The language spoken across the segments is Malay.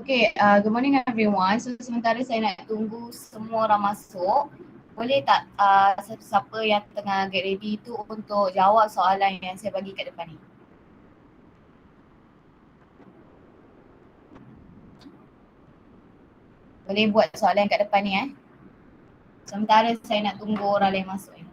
Okay, good morning everyone. So sementara saya nak tunggu semua orang masuk, boleh tak siapa-siapa yang tengah get ready tu untuk jawab soalan yang saya bagi kat depan ni? Boleh buat soalan kat depan ni sementara saya nak tunggu orang lain masuk ni.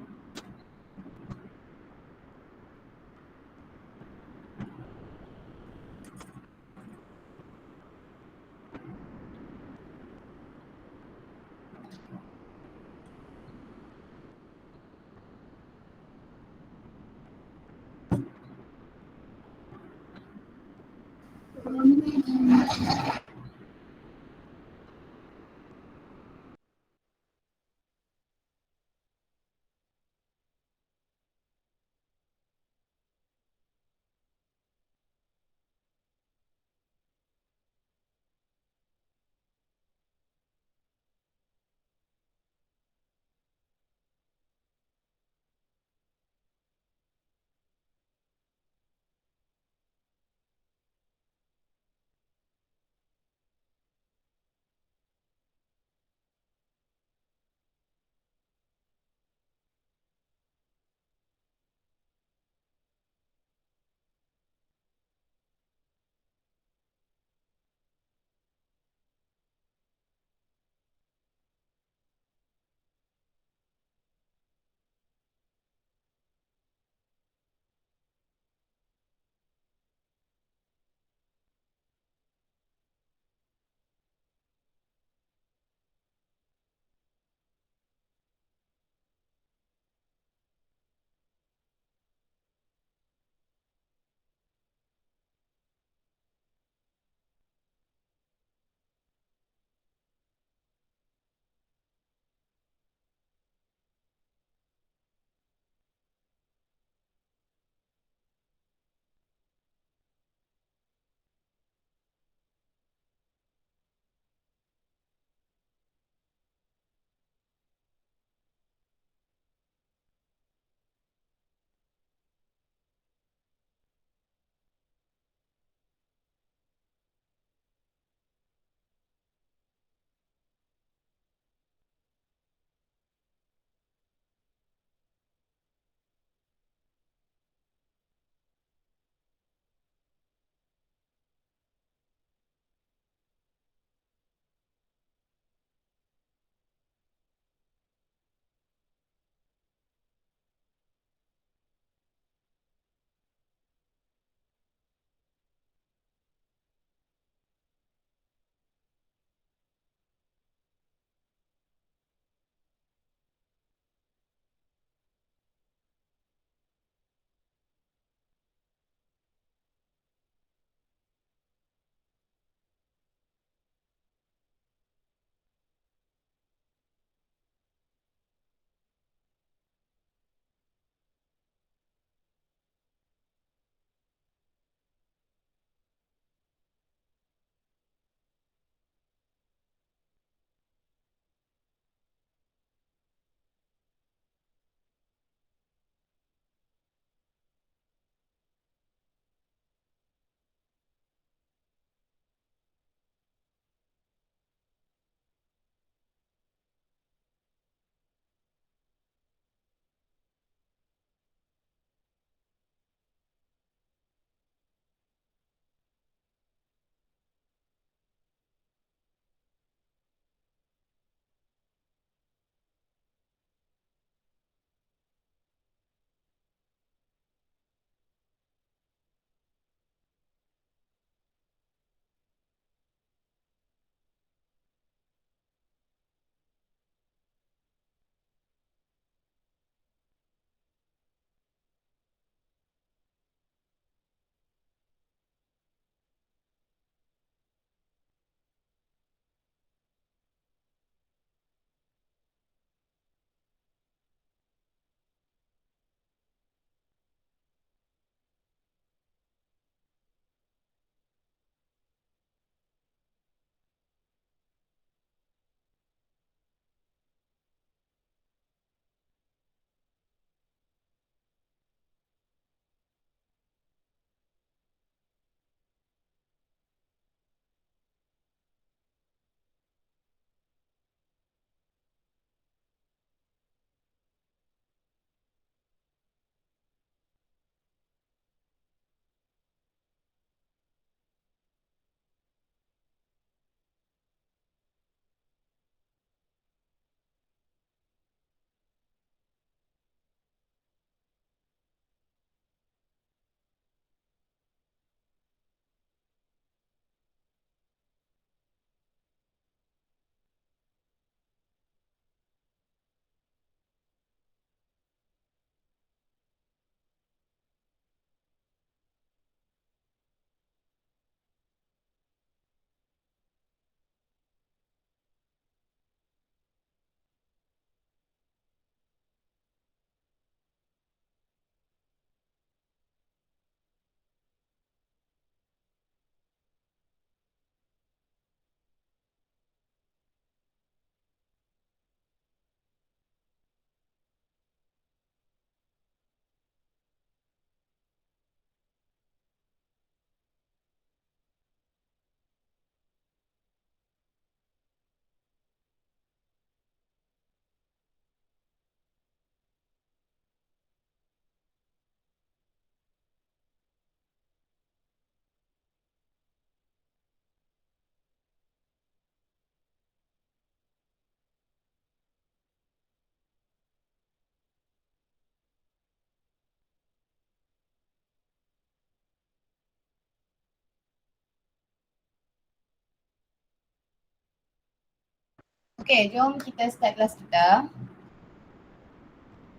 Okay, jom kita start kelas kita.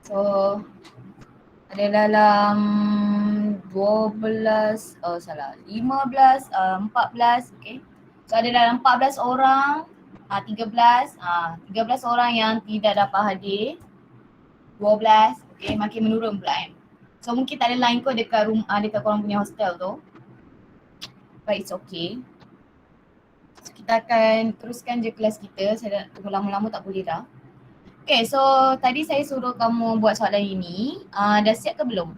So, ada dalam 12, 15, 14, okay. So ada dalam 14 orang, 13 orang yang tidak dapat hadir. 12, okay, makin menurun pula kan. So mungkin tak ada line kot dekat dekat korang punya hostel tu. But it's okay. So, kita akan teruskan je kelas kita, saya dah lama-lama tak boleh dah. Okay, so tadi saya suruh kamu buat soalan ini, dah siap ke belum?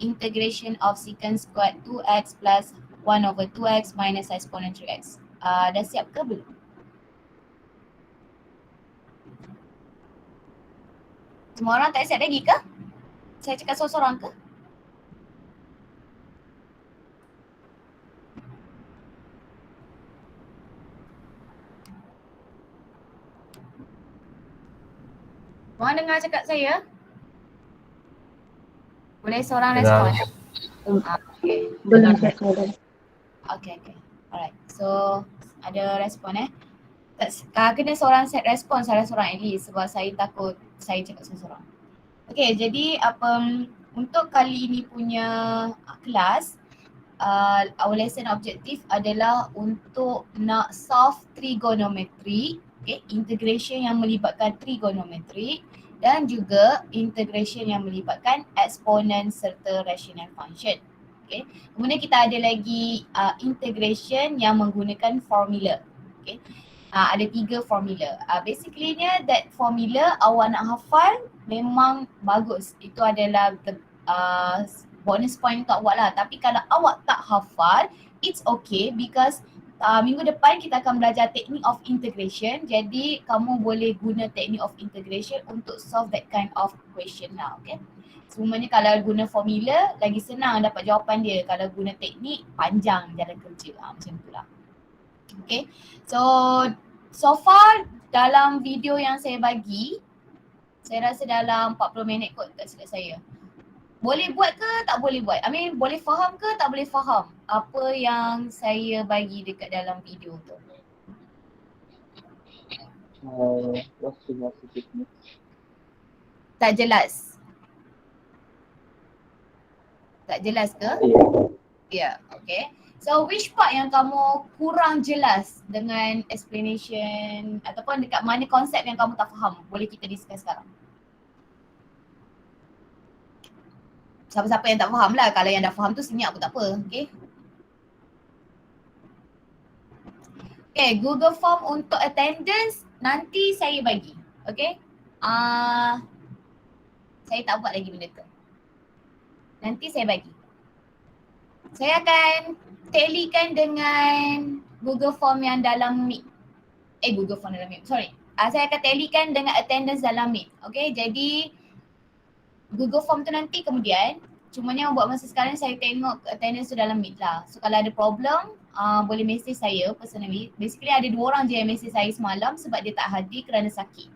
Integration of secant squared 2x plus 1 over 2x minus exponent 3x. Dah siap ke belum? Semua orang tak siap lagi ke? Saya cakap seorang-seorang ke? Korang dengar cakap saya? Boleh seorang respon? Okay. Belum siap saya. Okay. Alright. So ada respon kena seorang set respon salah seorang at least sebab saya takut saya cakap seorang-seorang. Okay, jadi untuk kali ini punya kelas, our lesson objektif adalah untuk nak solve trigonometry, okay, integration yang melibatkan trigonometry dan juga integration yang melibatkan eksponen serta rational function. Okay. Kemudian kita ada lagi integration yang menggunakan formula. Okay. Ada 3 formula. Basically-nya that formula awak nak hafal memang bagus. Itu adalah bonus point untuk awak lah. Tapi kalau awak tak hafal, it's okay because minggu depan kita akan belajar technique of integration. Jadi kamu boleh guna technique of integration untuk solve that kind of question lah, okay. Semuanya kalau guna formula lagi senang dapat jawapan dia. Kalau guna teknik panjang jalan kerja, macam tu lah. Okay, so far dalam video yang saya bagi, saya rasa dalam 40 minit kot tak silap saya. Boleh buat ke tak boleh buat? I mean boleh faham ke tak boleh faham apa yang saya bagi dekat dalam video tu? Tak jelas? Tak jelas ke? Ya, okay. So which part yang kamu kurang jelas dengan explanation ataupun dekat mana konsep yang kamu tak faham? Boleh kita discuss sekarang. Siapa-siapa yang tak faham lah. Kalau yang dah faham tu senyap pun tak apa, okay. Okay, Google Form untuk attendance nanti saya bagi, okay. Saya tak buat lagi benda tu. Nanti saya bagi. Saya akan talikan dengan Google Form yang dalam Meet. Google Form dalam Meet, sorry. Saya akan talikan dengan attendance dalam Meet. Okay, jadi Google Form tu nanti kemudian. Cumanya buat masa sekarang saya tengok attendance tu dalam Meet lah. So kalau ada problem, boleh message saya personally. Basically ada 2 orang je yang message saya semalam sebab dia tak hadir kerana sakit.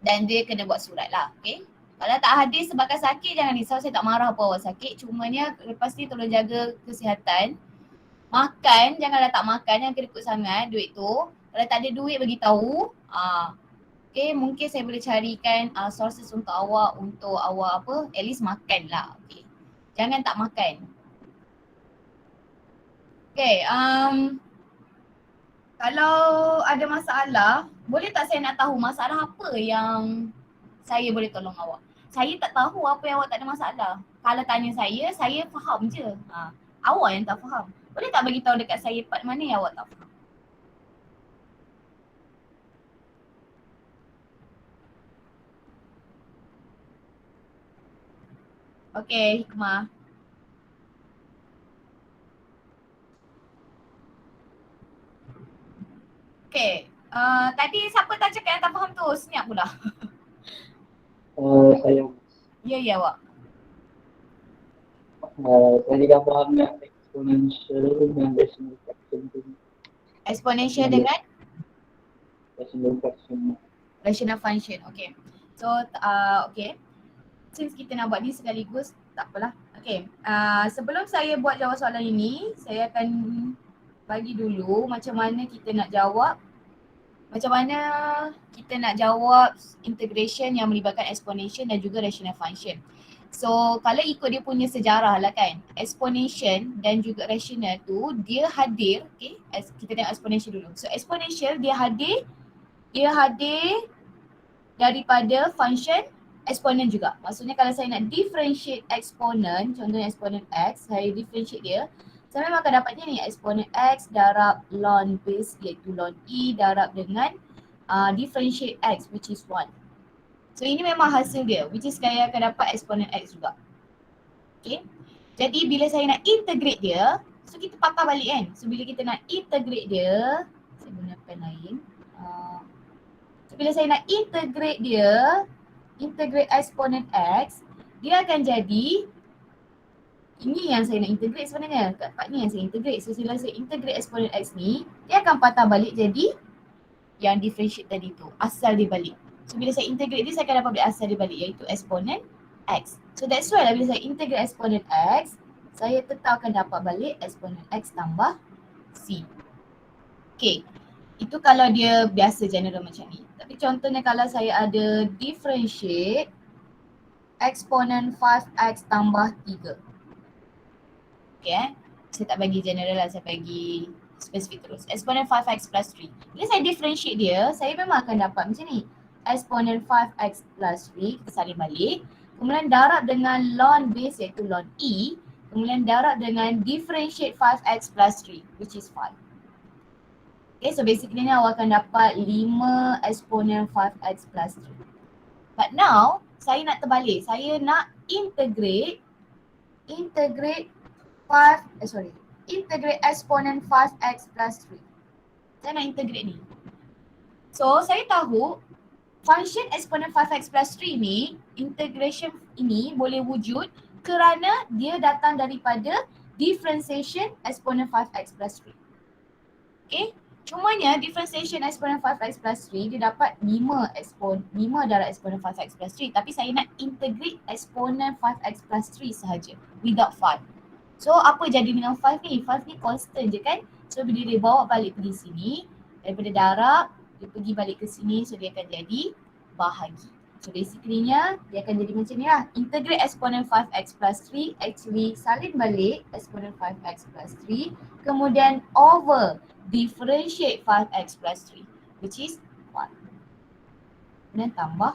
Dan dia kena buat surat lah, okay. Kalau tak hadir sebabkan sakit, jangan risau, saya tak marah apa awak sakit. Cumanya lepas ni tolong jaga kesihatan. Makan, janganlah tak makan, jangan kedekut sangat duit tu. Kalau tak ada duit bagi tahu. Okay, mungkin saya boleh carikan sources untuk awak at least makan lah, okay. Jangan tak makan. Okay, kalau ada masalah, boleh tak saya nak tahu masalah apa yang saya boleh tolong awak? Saya tak tahu apa yang awak tak ada masalah. Kalau tanya saya faham je. Awak yang tak faham. Boleh tak bagi tahu dekat saya part mana yang awak tak faham? Okay, Hikmah. Okay, tadi siapa tak cakap yang tak faham tu? Senyap pula. Saya. Ya awak. Saya tidak faham yang exponential dan decimal fraction tu. Exponential dengan? Decimal fraction. Rational function, okay. So, okay. Since kita nak buat ni sekaligus, tak apalah. Okay, sebelum saya buat jawab soalan ini, saya akan bagi dulu macam mana kita nak jawab integration yang melibatkan exponential dan juga rational function. So kalau ikut dia punya sejarah lah kan, exponential dan juga rational tu dia hadir, okay, kita tengok exponential dulu. So exponential dia hadir daripada function exponent juga. Maksudnya kalau saya nak differentiate exponent, contohnya exponent x, saya differentiate dia, saya memang akan dapatnya ni exponent x darab ln base iaitu ln e darab dengan differentiate x which is 1. So ini memang hasil dia which is saya akan dapat exponent x juga. Okay. Jadi bila saya nak integrate dia, so kita patah balik kan. So bila kita nak integrate dia, saya guna pen lain. So bila saya nak integrate dia, integrate exponent x, dia akan jadi ini yang saya nak integrate sebenarnya. Kat part ni yang saya integrate. So bila saya integrate exponent x ni, dia akan patah balik jadi yang differentiate tadi tu, asal dia balik. So bila saya integrate dia, saya akan dapat balik asal dia balik iaitu exponent x. So that's why lah bila saya integrate exponent x, saya tetap akan dapat balik exponent x tambah c. Okay, itu kalau dia biasa general macam ni. Tapi contohnya kalau saya ada differentiate exponent 5x tambah 3. Okay, saya tak bagi general lah, saya bagi spesifik terus. Exponent 5x plus 3. Bila saya differentiate dia, saya memang akan dapat macam ni. Exponent 5x plus 3, kita salin balik. Kemudian darab dengan ln base iaitu ln e. Kemudian darab dengan differentiate 5x plus 3 which is 5. Okay, so basically ni awak akan dapat 5 exponent 5x plus 3. But now, saya nak terbalik. Saya nak integrate exponent 5x plus 3. Saya nak integrate ni. So, saya tahu function exponent 5x plus 3 ni, integration ini boleh wujud kerana dia datang daripada differentiation exponent 5x plus 3. Okay, cumanya differentiation exponent 5x plus 3 dia dapat 5 darab exponent 5x plus 3. Tapi saya nak integrate exponent 5x plus 3 sahaja without 5. So apa jadi dengan 5 ni? 5 ni constant je kan? So bila dia bawa balik pergi sini, daripada darab, dia pergi balik ke sini, so dia akan jadi bahagi. So basically-nya dia akan jadi macam ni lah. Integrate exponent 5x plus 3, actually salin balik exponent 5x plus 3, kemudian over differentiate 5x plus 3 which is 1. Kemudian tambah.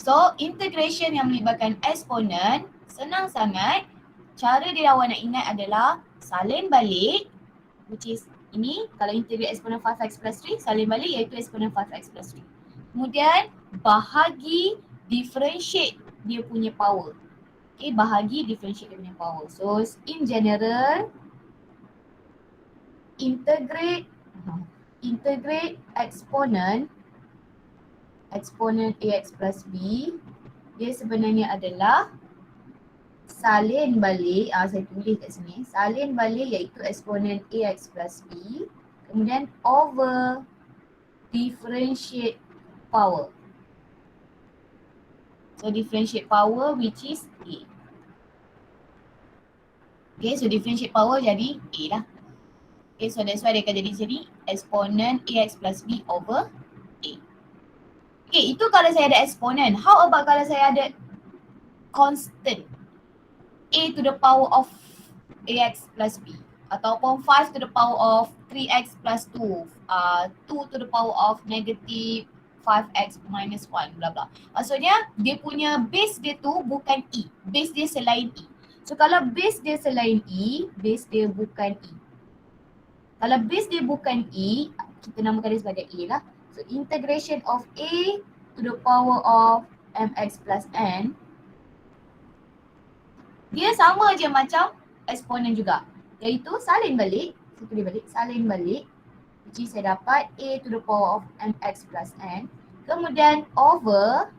So integration yang melibatkan exponent senang sangat. Cara dia awak nak ingat adalah salin balik which is ini, kalau integrate exponent 5x plus 3, salin balik iaitu exponent 5x plus 3. Kemudian bahagi differentiate dia punya power. Okay, bahagi differentiate dia punya power. So in general, integrate exponent ax plus b, dia sebenarnya adalah salin balik, saya tulis kat sini, salin balik iaitu exponent ax plus b, kemudian over differentiate power. So differentiate power which is a. Okay, so differentiate power jadi a lah. Okay, so that's why dia akan jadi sini exponent ax plus b over a. Okay, itu kalau saya ada exponent. How about kalau saya ada constant? A to the power of ax plus b. Ataupun 5 to the power of 3x plus 2. 2 to the power of negative 5x minus 1, bla bla. Maksudnya dia punya base dia tu bukan E. Base dia selain E. So kalau base dia selain E, base dia bukan E. Kalau base dia bukan E, kita namakan dia sebagai A lah. So integration of A to the power of mx plus n, dia sama je macam exponent juga. Iaitu salin balik, saya tulis balik, salin balik. Which is saya dapat A to the power of mx plus n. Kemudian over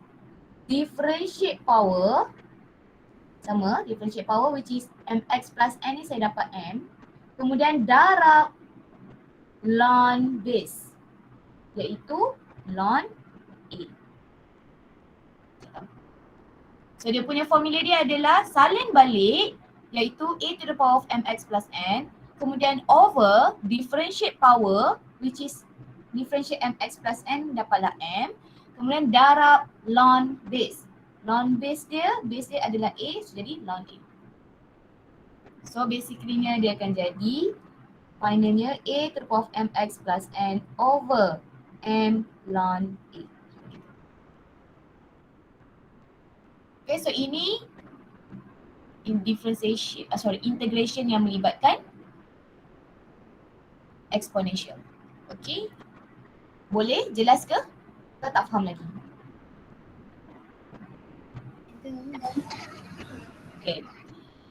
differentiate power, sama differentiate power which is mx plus n ni saya dapat m. Kemudian darab ln base iaitu ln A. So dia punya formula dia adalah salin balik iaitu A to the power of mx plus n kemudian over differentiate power which is differentiate mx plus n dapatlah m, kemudian darab ln base. Ln base dia adalah a, so jadi ln a. So basically dia akan jadi finalnya a to the power of mx plus n over m ln a. Okay, so ini integration yang melibatkan exponential. Okay, boleh jelas ke? Kita tak faham lagi. Okay,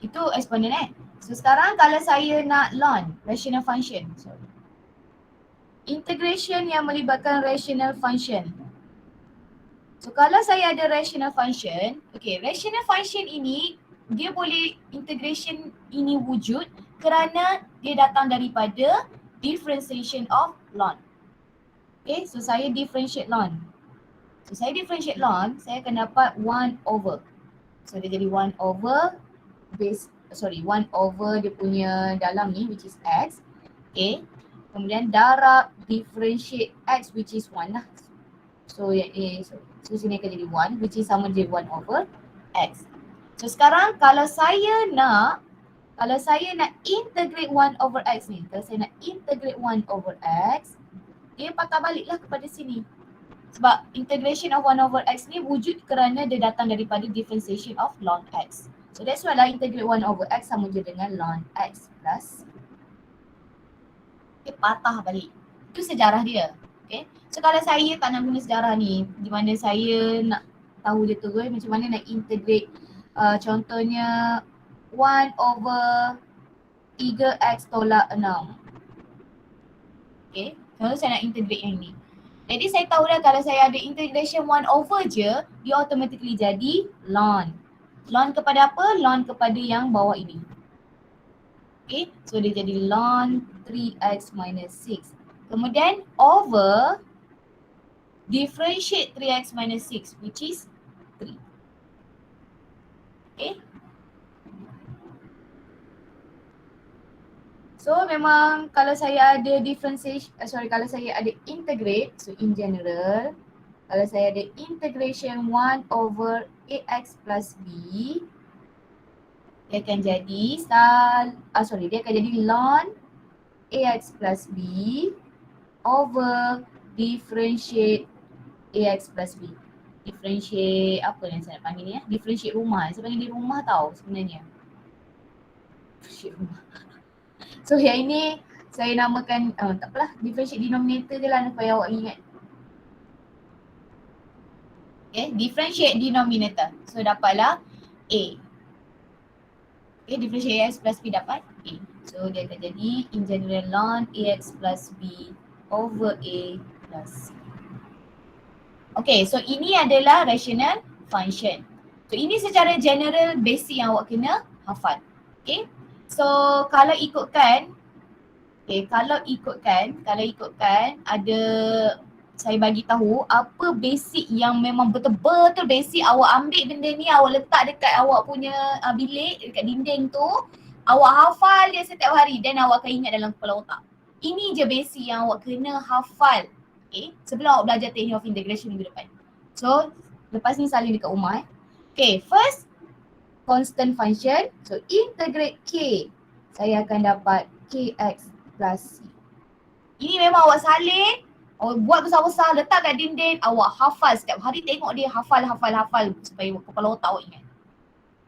itu exponent So sekarang kalau saya nak ln rational function, integration yang melibatkan rational function. So kalau saya ada rational function, okay, rational function ini dia boleh integration ini wujud kerana dia datang daripada differentiation of ln. Okay, so saya differentiate ln. So saya differentiate ln, saya akan dapat 1 over. So dia jadi 1 over base, 1 over dia punya dalam ni which is x. Okay, kemudian darab differentiate x which is 1 lah. So sini akan jadi 1 which is sama je 1 over x. So sekarang kalau saya nak integrate 1 over x ni, kalau saya nak integrate 1 over x, dia patah baliklah kepada sini. Sebab integration of 1 over x ni wujud kerana dia datang daripada differentiation of ln x. So that's why lah integrate 1 over x sama je dengan ln x plus. Dia patah balik. Itu sejarah dia. Okay. So kalau saya tak nak guna sejarah ni, di mana saya nak tahu dia terus macam mana nak integrate contohnya 1 over 3x tolak 6. Okay, kalau saya nak integrate yang ni. Jadi saya tahu dah kalau saya ada integration 1 over je, dia automatically jadi ln. Ln kepada apa? Ln kepada yang bawah ini. Okay, so dia jadi ln 3x minus 6. Kemudian over differentiate 3x minus 6 which is 3. Okay. So memang kalau saya ada differentiation, kalau saya ada integrate, so in general, kalau saya ada integration 1 over ax plus b, dia akan jadi dia akan jadi ln ax plus b over differentiate ax plus b. Differentiate apa yang saya nak panggil ni ya? Differentiate rumah. Saya panggil dia rumah tau sebenarnya. Differentiate rumah. So yang ini saya namakan, tak apalah, differentiate denominator je lah supaya awak ingat. Okay, differentiate denominator. So dapatlah A. Okay, differentiate ax plus b dapat A. So dia akan jadi in general ln ax plus b over A plus C. Okay, so ini adalah rational function. So ini secara general basic yang awak kena hafal. Okay, so kalau ikutkan ada saya bagi tahu apa basic yang memang betul-betul basic, awak ambil benda ni awak letak dekat awak punya bilik, dekat dinding tu, awak hafal dia setiap hari dan awak akan ingat dalam kepala otak. Ini je basic yang awak kena hafal. Okay, sebelum awak belajar technique of integration minggu depan. So lepas ni salin dekat rumah. Okay, first constant function. So integrate k, saya akan dapat kx plus c. Ini memang awak salin, awak buat besar-besar, letak kat dinding, awak hafal setiap hari, tengok dia hafal supaya kepala otak awak ingat.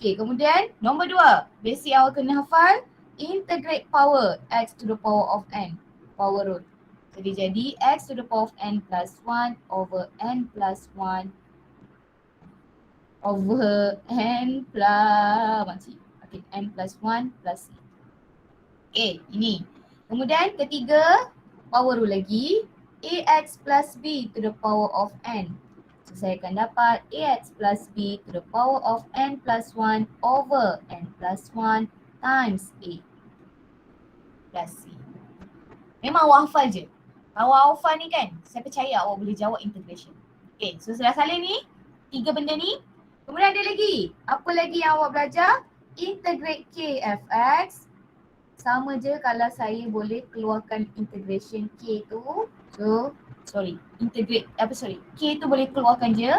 Okay, kemudian nombor 2, basic awak kena hafal, integrate power x to the power of n, power rule. Jadi x to the power of n plus 1 over n plus 1 over n plus n plus 1 plus c. Okay, ini. Kemudian ketiga, power rule lagi, ax plus b to the power of n. So saya akan dapat ax plus b to the power of n plus 1 over n plus 1 times a plus c. Memang awak hafal je. Kalau awak hafal ni kan, saya percaya awak boleh jawab integration. Okay, so sudah salin ni, 3 benda ni. Kemudian ada lagi, apa lagi yang awak belajar? Integrate k fx sama je kalau saya boleh keluarkan integration K tu. So, K tu boleh keluarkan je.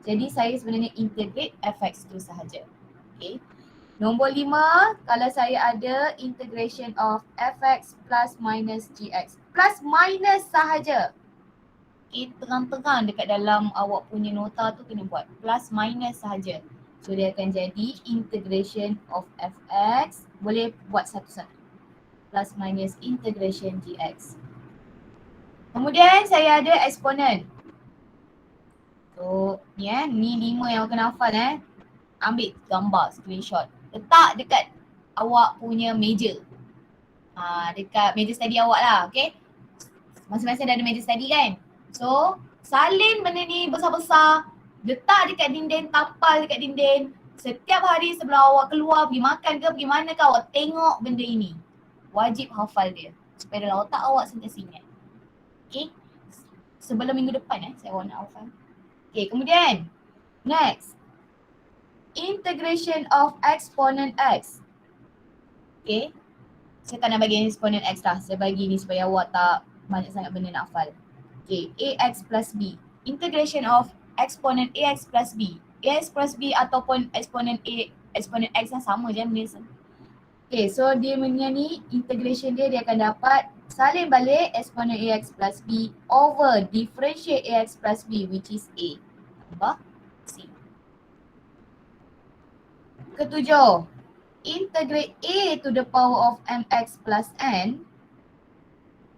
Jadi saya sebenarnya integrate fx tu sahaja. Okay. Nombor 5, kalau saya ada integration of fx plus minus gx. Plus minus sahaja. Okay, terang-terang dekat dalam awak punya nota tu kena buat. Plus minus sahaja. So dia akan jadi integration of fx. Boleh buat satu-satu. Plus minus integration gx. Kemudian saya ada eksponen. So ni 5 yang kena hafal Ambil gambar, screenshot. Letak dekat awak punya meja. Dekat meja study awak lah, okay? Masing-masing dah ada meja study kan? So, salin benda ni besar-besar. Letak dekat dinding, tampal dekat dinding. Setiap hari sebelum awak keluar, pergi makan ke, pergi mana ke, awak tengok benda ini. Wajib hafal dia. Supaya dalam otak awak sentiasa ingat. Okay? Sebelum minggu depan saya nak hafal. Okay, kemudian. Next. Integration of exponent x. Okay. Saya tak nak bagi exponent x lah. Saya bagi ni supaya awak tak banyak sangat benda nak hafal. Okay. Ax plus b. Integration of exponent ax plus b. Ax plus b ataupun exponent a, exponent x yang sama je benda sama. Okay. So dia punya ni integration dia akan dapat salin balik exponent ax plus b over differentiate ax plus b which is a. Tambah c. Ketujuh, integrate a to the power of mx plus n.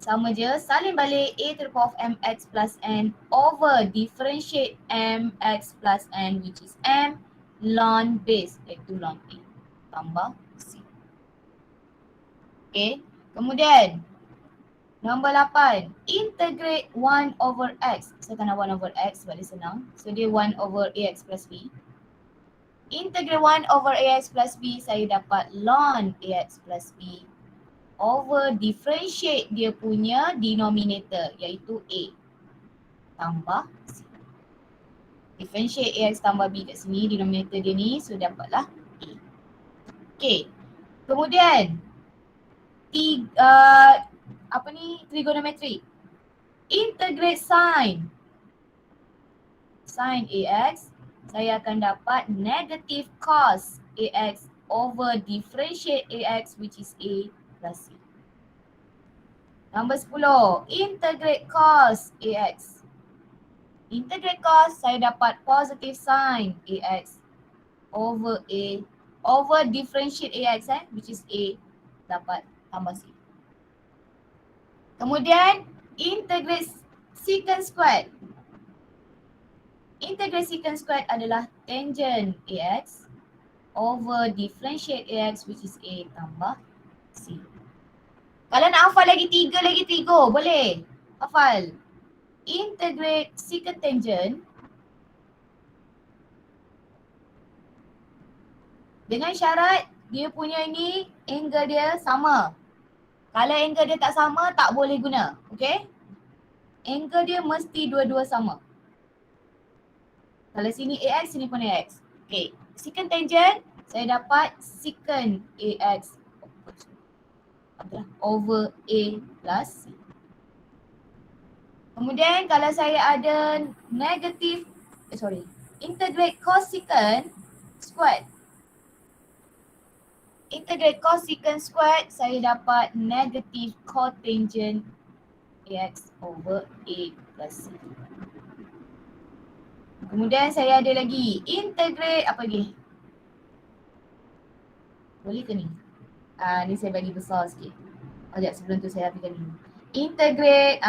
Sama je, salin balik a to the power of mx plus n over differentiate mx plus n which is m ln base iaitu ln a. Tambah c. Okay, kemudian nombor 8, integrate 1 over x. Saya tak nak 1 over x sebab dia senang. So dia 1 over ax plus b. Integral 1 over ax plus b, saya dapat ln ax plus b over differentiate dia punya denominator iaitu a tambah c. Differentiate ax tambah b kat sini, denominator dia ni, so dapatlah a. Okay, kemudian trigonometry. Integrate sin ax, saya akan dapat negative cos ax over differentiate ax which is a plus c. Nombor 10, integrate cos ax. Integrate cos, saya dapat positive sin ax over differentiate ax which is a, dapat tambah c. Kemudian integrate secant squared. Integrate secant squared adalah tangent ax over differentiate ax which is a tambah c. Kalau nak hafal lagi trigo, boleh. Hafal. Integrate secant tangent dengan syarat dia punya ni angle dia sama. Kalau angle dia tak sama, tak boleh guna. Okay? Angle dia mesti dua-dua sama. Kalau sini ax, sini pun ax. Okay, secant tangent, saya dapat secant ax over a plus c. Kemudian kalau saya ada integrate cosecant squared. Integrate cosecant squared, saya dapat negative cotangent ax over a plus c. Kemudian saya ada lagi integrate apa lagi? Boleh ke ni? Ni saya bagi besar sikit. Sekejap sebelum tu saya habiskan ni. Integrate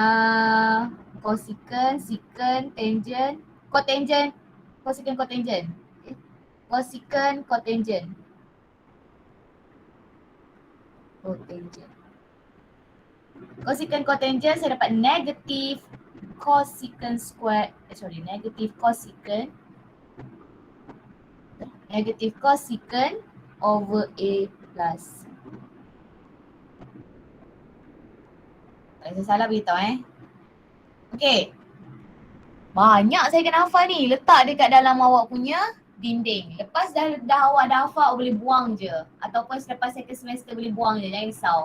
cosecant, secant, tangent, cotangent, cosecant, cotangent. Okay. Cosecant, cotangent. Cosecant, cotangent, saya dapat negative cosecant squared, negative cosecant over a plus. Kalau saya salah beritahu Okay. Banyak saya kena hafal ni. Letak dekat dalam awak punya dinding. Lepas dah awak dah hafal, awak boleh buang je. Ataupun selepas second semester boleh buang je, jangan risau.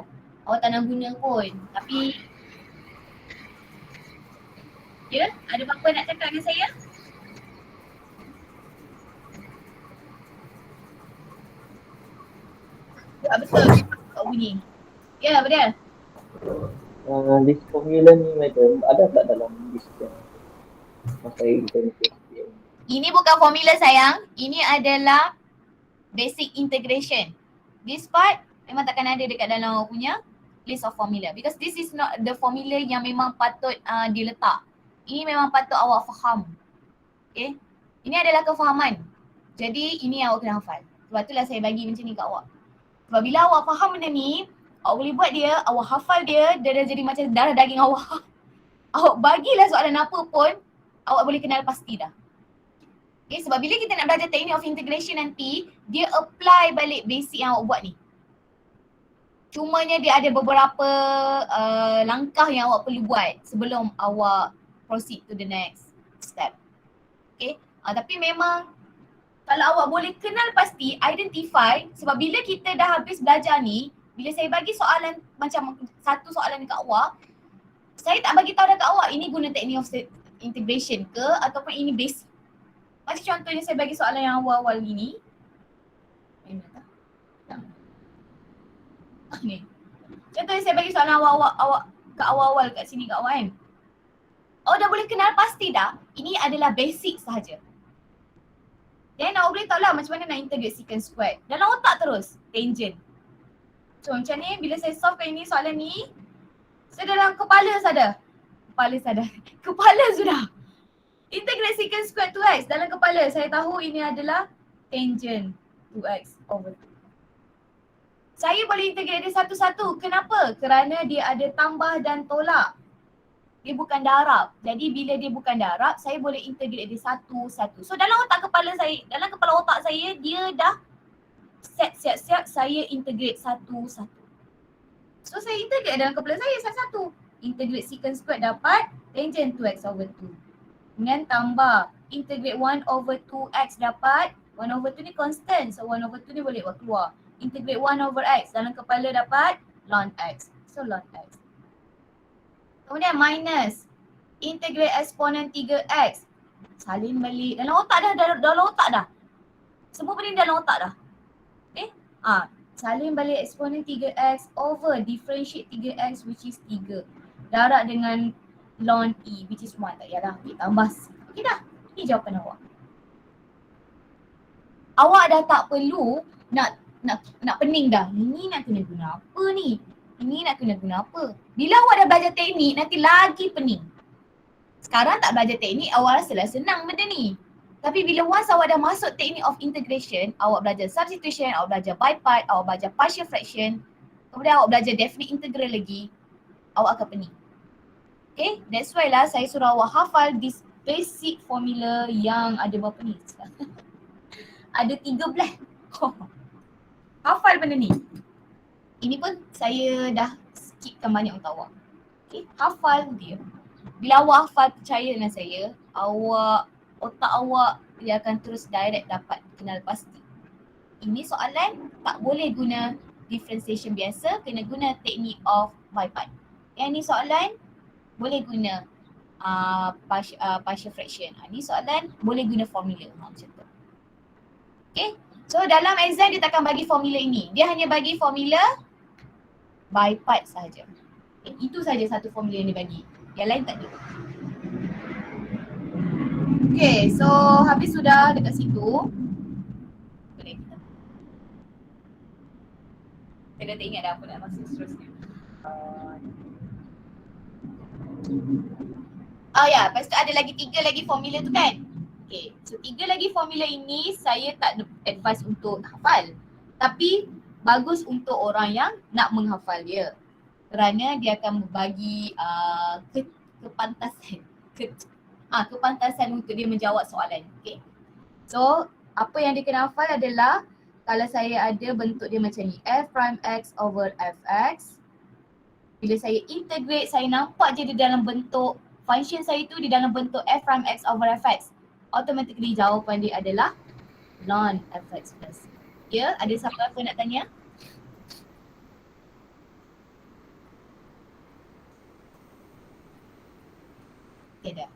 Awak tak nak guna pun. Tapi ya, ada apa-apa nak cakap dengan saya? Ya betul, tak bunyi. Ya betul. List formula ni madam, ada tak dalam list yang masa kita ni? Ini bukan formula sayang, ini adalah basic integration. This part memang takkan ada dekat dalam awak punya list of formula because this is not the formula yang memang patut diletak. Ini memang patut awak faham. Okay, ini adalah kefahaman. Jadi ini yang awak kena hafal. Sebab itulah saya bagi macam ni kat awak. Sebab bila awak faham benda ni, awak boleh buat dia, awak hafal dia, dia dah jadi macam darah daging awak. Awak bagilah soalan apa pun, awak boleh kenal pasti dah. Okay, sebab bila kita nak belajar technique of integration nanti, dia apply balik basic yang awak buat ni. Cumanya dia ada beberapa langkah yang awak perlu buat sebelum awak proceed to the next step. Okay, tapi memang kalau awak boleh kenal pasti, identify, sebab bila kita dah habis belajar ni, bila saya bagi soalan macam satu soalan dekat awak, saya tak bagi tahu dekat awak ini guna technique of integration ke ataupun ini basic. Macam contohnya saya bagi soalan yang awal-awal gini. Ni. Contohnya saya bagi soalan awak kat awal-awal kat sini kat awak kan. Awak dah boleh kenal pasti dah, ini adalah basic sahaja. Then awak boleh tahu lah macam mana nak integrate secant squared. Dalam otak terus, tangent. So macam ni, bila saya solvekan ini soalan ni, saya dalam kepala sadar. Kepala sudah. Integrate secant squared 2x dalam kepala. Saya tahu ini adalah tangent 2x over 2. Saya boleh integrate dia satu-satu. Kenapa? Kerana dia ada tambah dan tolak. Dia bukan darab. Jadi bila dia bukan darab, saya boleh integrate dia satu-satu. So dalam kepala otak saya, dia dah siap-siap saya integrate satu-satu. So saya integrate dalam kepala saya satu-satu. Integrate secant squared dapat tangent 2x over 2. Dengan tambah integrate 1 over 2x dapat 1 over 2 ni constant. So 1 over 2 ni boleh buat keluar. Integrate 1 over x. Dalam kepala dapat ln x. So ln x. Kemudian minus integrate eksponen 3x. Salin balik. Dalam otak dah. Dalam otak dah. Semua benda dalam otak dah. Okay. Salin balik eksponen 3x over differentiate 3x which is 3. Darab dengan ln e which is 1. Tak payah dah. Okay, tambah c. Okay dah. Ini jawapan awak. Awak dah tak perlu nak pening dah. Ini nak kena guna apa ni? Ini nak kena guna apa? Bila awak dah belajar teknik, nanti lagi pening. Sekarang tak belajar teknik, awak rasalah senang benda ni. Tapi bila once awak dah masuk technique of integration, awak belajar substitution, awak belajar by part, awak belajar partial fraction, kemudian awak belajar definite integral lagi, awak akan pening. Okay, that's why lah saya suruh awak hafal this basic formula yang ada berapa ni? Ada 13. Hafal benda ni. Ini pun saya dah skipkan banyak untuk awak. Okay, hafal dia. Bila awak hafal, percaya dengan saya, otak awak dia akan terus direct dapat kenal pasti. Ini soalan tak boleh guna differentiation biasa, kena guna technique of by part. Yang ni soalan boleh guna partial fraction. Ni soalan boleh guna formula macam tu. Okay. So dalam exam dia takkan bagi formula ini. Dia hanya bagi formula by part sahaja. Itu saja satu formula yang dia bagi. Yang lain tak ada. Okay, so habis sudah dekat situ. Boleh kita. Saya dah tak ingat dah apa nak masuk seterusnya. Lepas tu ada lagi 3 lagi formula tu kan. Okay, so 3 lagi formula ini saya tak advise untuk hafal. Tapi bagus untuk orang yang nak menghafal dia. Kerana dia akan bagi kepantasan untuk dia menjawab soalan. Okay. So apa yang dia kena hafal adalah kalau saya ada bentuk dia macam ni, f prime x over fx. Bila saya integrate, saya nampak je dia dalam bentuk, function saya tu di dalam bentuk f prime x over fx. Automatically jawapan dia adalah ln fx plus. Ya, ada siapa nak tanya? Okay, dah.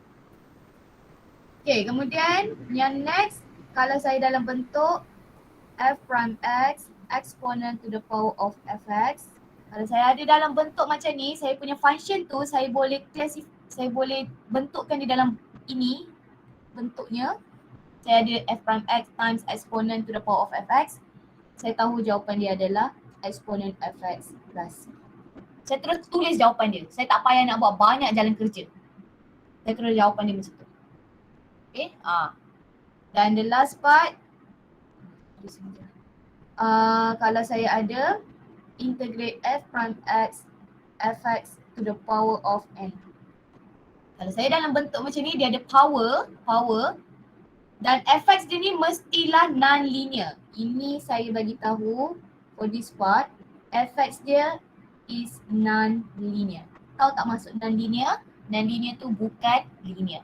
Okay, kemudian yang next, kalau saya dalam bentuk f prime x exponent to the power of fx, kalau saya ada dalam bentuk macam ni, saya punya function tu saya boleh bentukkan di dalam ini bentuknya. Saya ada f prime x times exponent to the power of fx. Saya tahu jawapan dia adalah exponent fx plus. Saya terus tulis jawapan dia. Saya tak payah nak buat banyak jalan kerja. Saya terus jawapan dia macam tu. Okay. Dan the last part, kalau saya ada integrate f prime x fx to the power of n. Kalau saya dalam bentuk macam ni, dia ada power dan fx dia ni mestilah non-linear. Ini saya bagi tahu for this part, fx dia is non-linear. Tahu tak maksud non-linear? Non-linear tu bukan linear.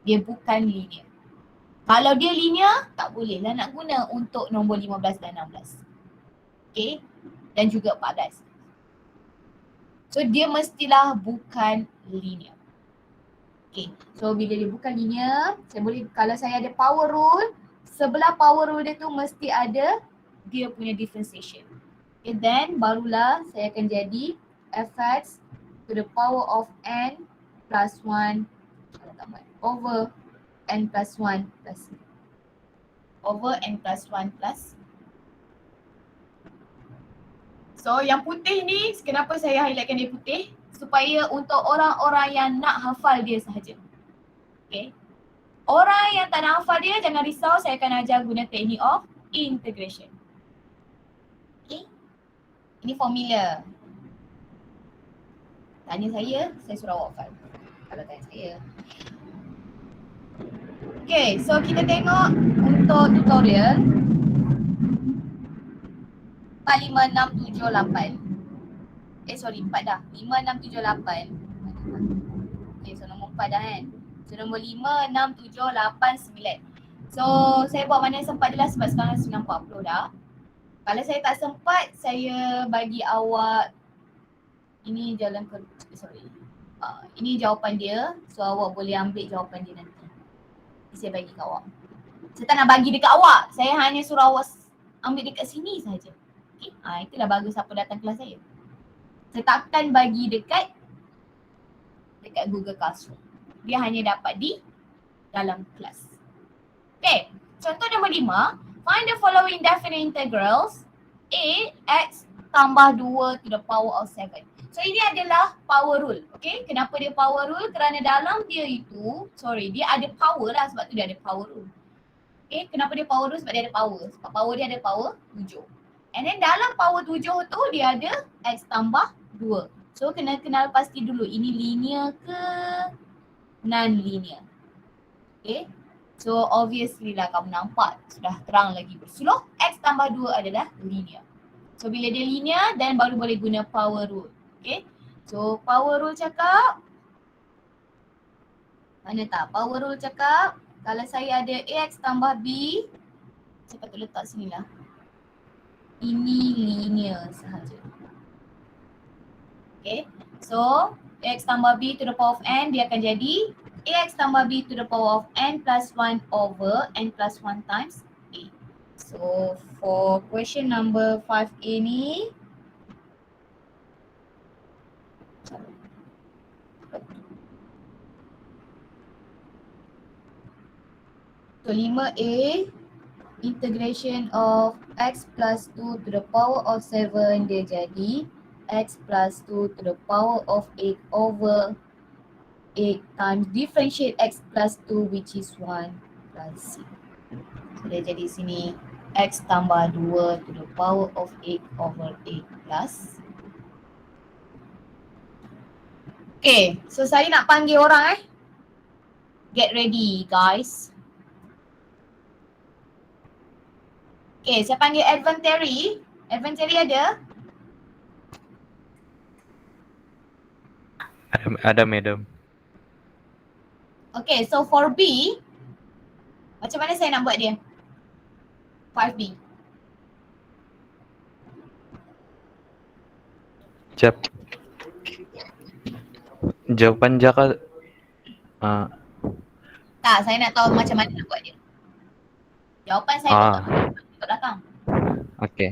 Dia bukan linear. Kalau dia linear, tak boleh lah nak guna untuk nombor 15 dan 16. Okay? Dan juga 14. So dia mestilah bukan linear. Okay, so bila dia bukan linear, saya boleh, kalau saya ada power rule, sebelah power rule dia tu mesti ada dia punya differentiation. Okay, then barulah saya akan jadi fx to the power of n plus 1 over n plus 1 plus over n plus 1 plus. So yang putih ni, kenapa saya highlightkan dia putih? Supaya untuk orang-orang yang nak hafal dia sahaja. Okay. Orang yang tak nak hafal dia, jangan risau, saya akan ajar guna teknik of integration. Okay. Ini formula. Tanya saya suruh awak hafal. Kalau tanya saya. Okay, so kita tengok untuk tutorial 4, 5, 6, 7, 8. 4 dah. 5, 6, 7, 8. Okay, so nombor 4 dah kan. So nombor 5, 6, 7, 8, 9. So saya buat mana sempat je lah sebab sekarang 9.40 dah. Kalau saya tak sempat, saya bagi awak ini ini jawapan dia. So awak boleh ambil jawapan dia nanti. Saya bagi kat awak. Saya tak nak bagi dekat awak. Saya hanya suruh awak ambil dekat sini saja. Okay? Itulah bagus siapa datang kelas saya. Saya takkan bagi dekat Google Classroom. Dia hanya dapat di dalam kelas. Okay, contoh nombor 5. Find the following definite integrals a x tambah 2 to the power of 7. So ini adalah power rule. Okay, kenapa dia power rule? Kerana dalam dia itu, dia ada power lah, sebab tu dia ada power rule. Okay, kenapa dia power rule? Sebab dia ada power. Sebab power dia ada power 7. And then dalam power 7 tu dia ada x tambah 2. So kena kenal pasti dulu ini linear ke non-linear. Okay. So obviously lah kamu nampak sudah terang lagi bersuluh x tambah 2 adalah linear. So bila dia linear dan baru boleh guna power rule. Okay. So power rule cakap, mana tak? Power rule cakap kalau saya ada ax tambah b, saya patut letak sini lah. Ini linear sahaja. Okay. So ax tambah b to the power of n, dia akan jadi ax tambah b to the power of n plus 1 over n plus 1 times a. So for question number 5a ni, so 5a, integration of x plus 2 to the power of 7, dia jadi x plus 2 to the power of 8 over 8 times differentiate x plus 2 which is 1 plus c. So dia jadi sini x tambah 2 to the power of 8 over 8 plus. Okay, so saya nak panggil orang Get ready guys. Okay, saya panggil Advan Terry. Advan Terry ada? Ada madam. Okay, so for B, macam mana saya nak buat dia? 5B. Jap. Jawapan Jaka Tak, saya nak tahu macam mana nak buat dia. Jawapan saya pun tak ah kat belakang. oke.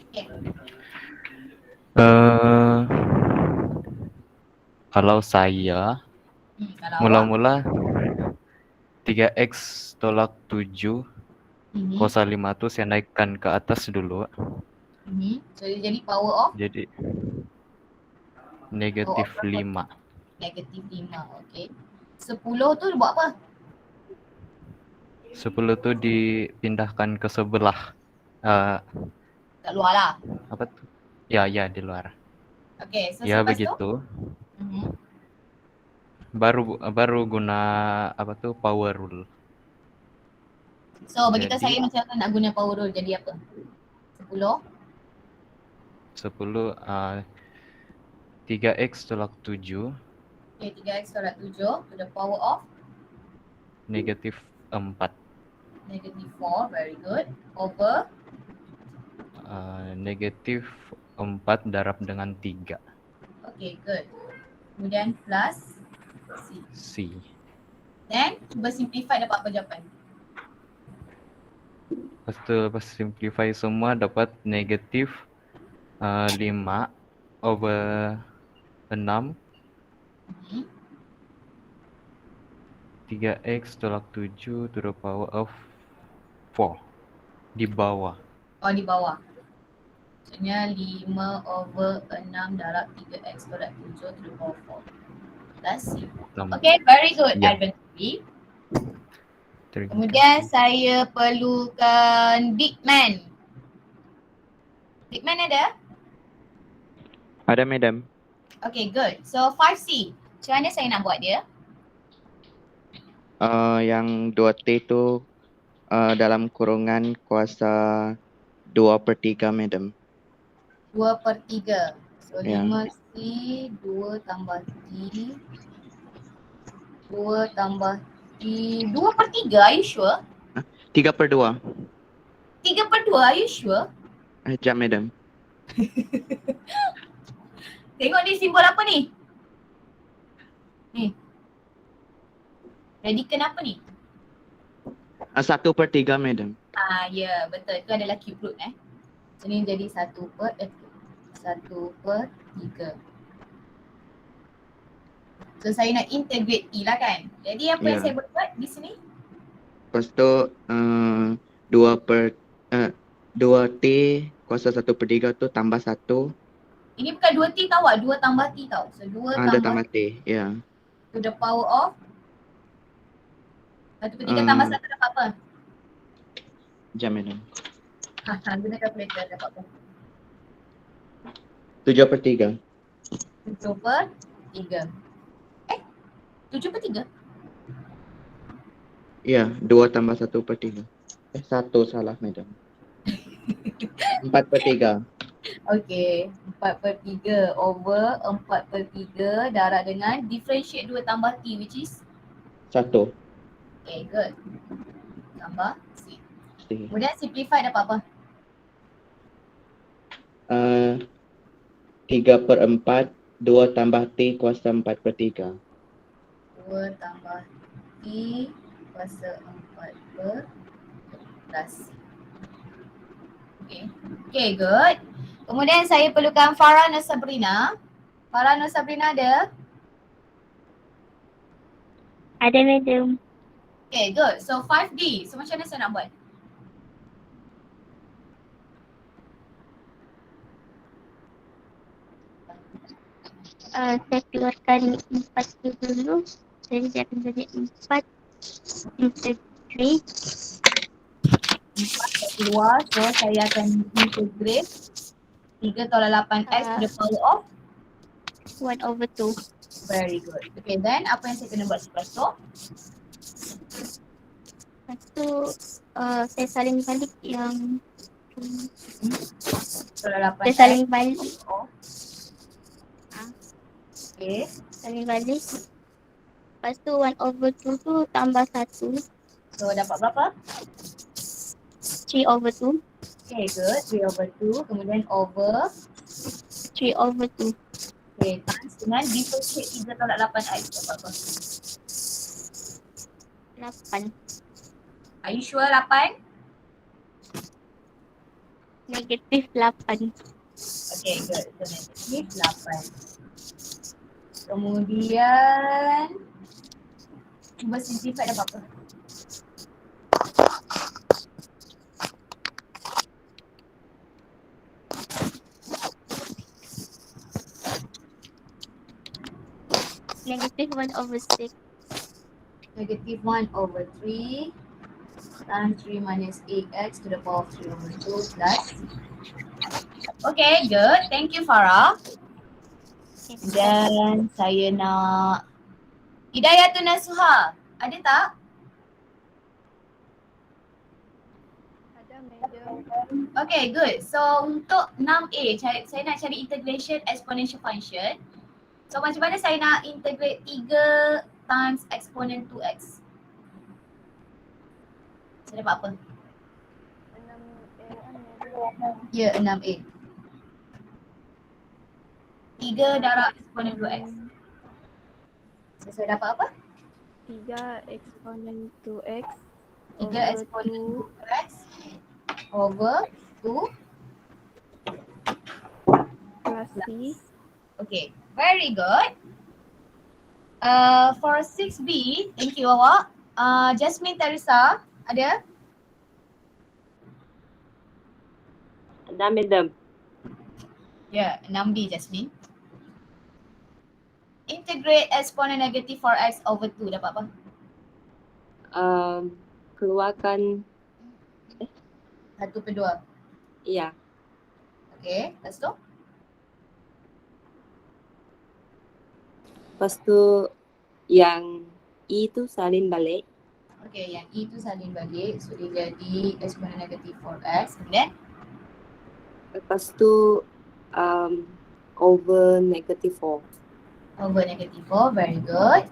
Okay. Kalau saya Kalau awak. mula-mula 3x tolak 7 Mhm. kuasa 5 tuh saya naikkan ke atas dulu. So dia jadi power of Jadi negatif berapa? 5. Negatif 5. Okay. 10 tu dia buat apa? 10 tuh dipindahkan ke sebelah. Kat luar lah. Apa tuh? Ya di luar. Okay, so Ya selepas tu begitu. Baru guna apa tuh power rule. So begitu Jadi- saya macam nak guna power rule jadi apa? 10 3x tolak 7 Okay, 3x tolak 7 to the power of negatif 4. negative 4, very good. Over Negatif 4 darab dengan 3. okay, good. Kemudian plus C. C. Then cuba simplify dapat apa jawapan? Lepas simplify semua dapat negatif 5 over 6 3x tolak 7 to the power of 4 di bawah. Oh, di bawah. Maksudnya 5 over 6 darab 3x tolak 7 to the power 4 plus C. Okay, very good, Ya. Advent B. Terima Kemudian kasih. saya perlukan Dickman. Dickman ada? Ada, madam. Okay, good. So 5C. Macam mana saya nak buat dia? Yang 2T itu dalam kurungan kuasa 2/3, madam. 2/3. So Ya. 5C 2 tambah T 2 tambah T 2/3, are you sure? 3/2. 3/2, are you sure? Sekejap, madam. Tengok ni simbol apa ni? Ni. Radikan apa ni? 1/3, madam. Ya, betul. Itu adalah cube root So ni jadi 1/3. So saya nak integrate T lah kan. Jadi apa yang Ya. saya boleh buat di sini? Lepas tu 2T kuasa 1/3 tu tambah 1. Ini bukan 2T tau, 2 tambah T tau. So 2 Ada tambah tambah T. Ya. to the power of 1/3 tambah 1 dapat apa? Sekejap, madam. Guna calculator dapat apa? 7/3. 7/3. 7/3? Ya, 2 tambah 1/3. 1 salah, madam. 4/3. Okay, 4/3 over 4/3 darab dengan differentiate 2 tambah T which is 1. okay, good. Tambah C. T. Kemudian simplify dapat apa? 3/4, 2 tambah T kuasa 4/3. 2 tambah T kuasa 4 plus C. Okay, good. Kemudian saya perlukan Farah dan Sabrina. Farah dan Sabrina ada? Ada, madam. Okay, good. So 5D. So macam mana saya nak buat? Saya keluarkan 4 dulu. Jadi dia akan jadi 4 integrate. 4 keluar. So saya akan integrate 3 tolak 8x to the power of 1/2. very good. Okay, then apa yang saya kena buat selepas tu? Lepas tu saya salin balik yang Tolak 8x. saya salin balik. Okay. Salin balik. Lepas tu 1/2 tu tambah 1. So dapat berapa? 3/2. Okay, good. 3/2. Kemudian over. 3/2. Okay, times dengan dissociate 3 tolak 8x tu apa? 8. Are you sure 8? Negatif 8. Okay, good. So negatif 8. Kemudian cuba simplify dapat apa? Negatif 1/6. Negative 1/3 times 3 minus 8x to the power of 3/2 plus. Okay, good. Thank you, Farah. Dan saya nak Hidayatun Nasuha. Ada tak? Ada madam. Okay, good. So untuk 6A, saya nak cari integration exponential function. So macam mana saya nak integrate 3 times exponent 2x? Saya dapat apa? 6A. Ya, 6A. 3 darab exponent 2x. So saya dapat apa? 3 eksponen 2x 3 over exponent 2 2x over 2. plus c. Okay, very good. For 6B, thank you awak. Jasmine Teresa, ada? Ada madam. Ya, 6B Jasmine. Integrate exponent negative 4x over 2 dapat apa? Keluarkan 1/2. ya. Okay, let's go. Lepas tu yang E tu salin balik. Okay, yang E tu salin balik. So dia jadi exponent negative 4x. Kemudian Lepas tu over negative 4. over negative 4, very good.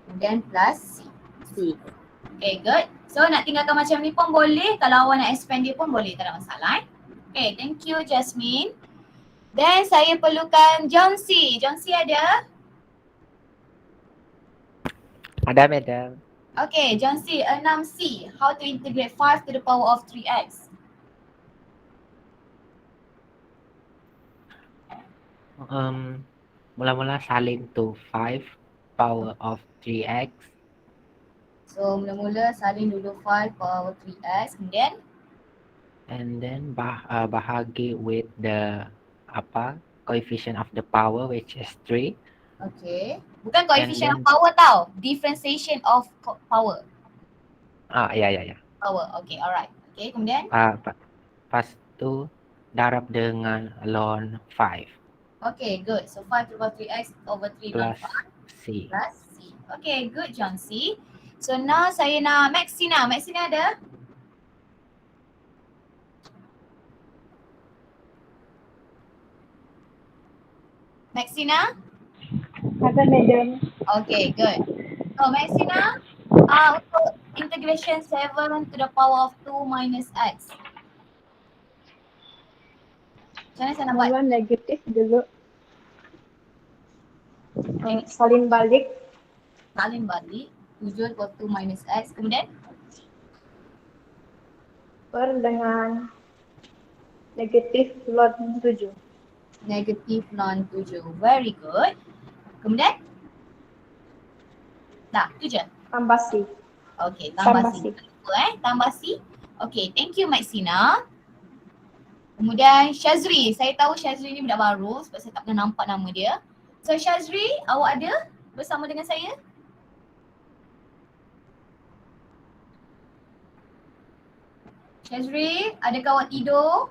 Kemudian plus C. C. Okay, good. So nak tinggalkan macam ni pun boleh. Kalau awak nak expand dia pun boleh, tak ada masalah. Okay, thank you Jasmine. Then saya perlukan John-C. John-C ada? Ada madam. Okay, John-C, 6C. How to integrate 5 to the power of 3x? Mula-mula salin to 5 power of 3x So mula-mula salin dulu 5 power 3x. Kemudian and then bahagi with the coefficient of the power which is 3. okay. Bukan coefficient of then- power tau. Differentiation of power. Ya. Power. Okay, alright. Okay, kemudian Pas tu darab dengan ln 5 okay, good. So 5 to the power 3x over 3 plus c. plus C. Okay, good John C. So now saya nak Maxina. Maxina ada? Maxina? Ada madam. Okay, good. So Maxina, untuk integration 7 to the power of 2 minus x. Macam mana saya nak buat? Mula negatif dulu. Salin balik Salin balik. 7 to 2 minus x. Kemudian per dengan negatif ln 7. negative ln 7. Very good. Kemudian? Dah, tu je. Tambah c. Okay, tambah Tambah C. C. Tambah C. Okay, thank you Maxina. Kemudian Shazri. Saya tahu Shazri ni budak baru sebab saya tak pernah nampak nama dia. So Shazri, awak ada bersama dengan saya? Shazri, adakah awak tidur?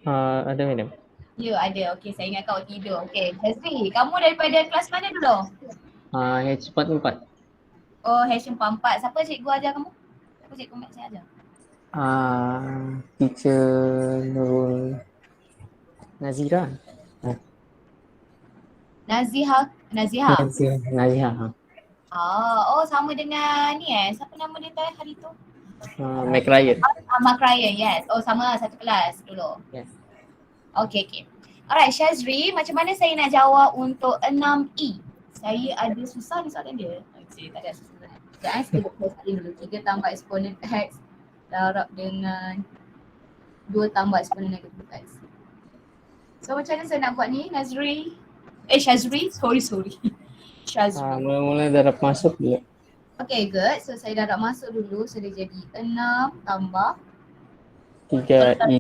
Ada madam. Ya, ada. Okey, saya ingat awak tidur. Okey, Shazri, kamu daripada kelas mana dulu? H44. Oh, H44. Siapa cikgu ajar kamu? Siapa cikgu Max yang ajar? Teacher Nurul Nazira. Naziha. Naziha. Oh sama dengan ni siapa nama dia hari tu? Mac Ryan. Mark Ryan, yes. Oh sama satu kelas dulu. Yes. Okay. Alright, Shazri, macam mana saya nak jawab untuk 6E? Saya ada susah ni soalan dia. Okay, tak ada susah. Sekejap saya buat soalan dulu. 3 tambah eksponen X darab dengan 2 tambah eksponen negatif X. So macam mana saya nak buat ni, Nazri? Shazri, sorry. Shazri. Mula-mula darab masuk dulu. Okay, good. So saya darab masuk dulu. So dia jadi 6 tambah 3i